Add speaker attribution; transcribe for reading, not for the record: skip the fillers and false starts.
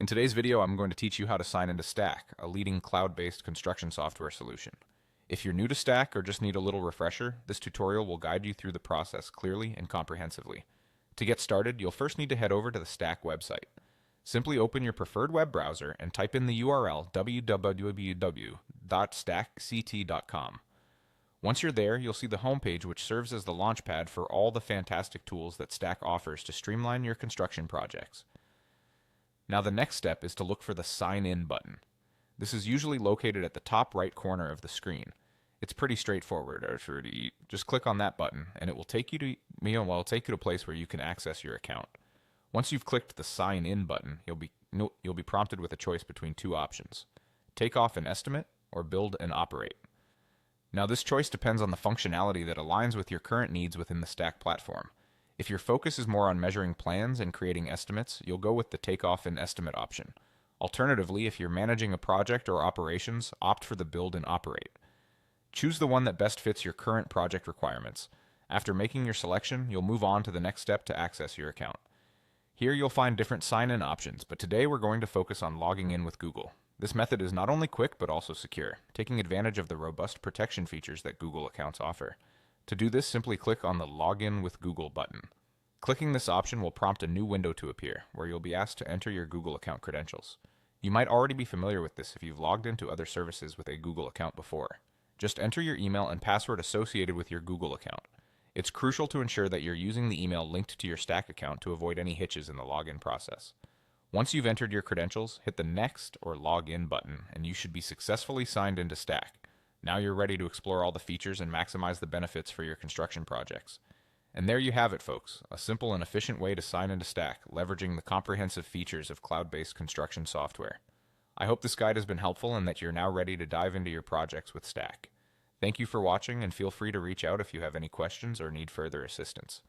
Speaker 1: In today's video, I'm going to teach you how to sign into Stack, a leading cloud-based construction software solution. If you're new to Stack or just need a little refresher, this tutorial will guide you through the process clearly and comprehensively. To get started, you'll first need to head over to the Stack website. Simply open your preferred web browser and type in the URL www.stackct.com. Once you're there, you'll see the homepage, which serves as the launchpad for all the fantastic tools that Stack offers to streamline your construction projects. Now the next step is to look for the Sign In button. This is usually located at the top right corner of the screen. It's pretty straightforward. Just click on that button and it will take you to a place where you can access your account. Once you've clicked the Sign In button, you'll be prompted with a choice between two options: take off an estimate or build and operate. Now this choice depends on the functionality that aligns with your current needs within the Stack platform. If your focus is more on measuring plans and creating estimates, you'll go with the Takeoff and Estimate option. Alternatively, if you're managing a project or operations, opt for the Build and Operate. Choose the one that best fits your current project requirements. After making your selection, you'll move on to the next step to access your account. Here you'll find different sign-in options, but today we're going to focus on logging in with Google. This method is not only quick but also secure, taking advantage of the robust protection features that Google accounts offer. To do this, simply click on the Login with Google button. Clicking this option will prompt a new window to appear, where you'll be asked to enter your Google account credentials. You might already be familiar with this if you've logged into other services with a Google account before. Just enter your email and password associated with your Google account. It's crucial to ensure that you're using the email linked to your Stack account to avoid any hitches in the login process. Once you've entered your credentials, hit the Next or Login button, and you should be successfully signed into Stack. Now you're ready to explore all the features and maximize the benefits for your construction projects. And there you have it, folks, a simple and efficient way to sign into Stack, leveraging the comprehensive features of cloud-based construction software. I hope this guide has been helpful and that you're now ready to dive into your projects with Stack. Thank you for watching, and feel free to reach out if you have any questions or need further assistance.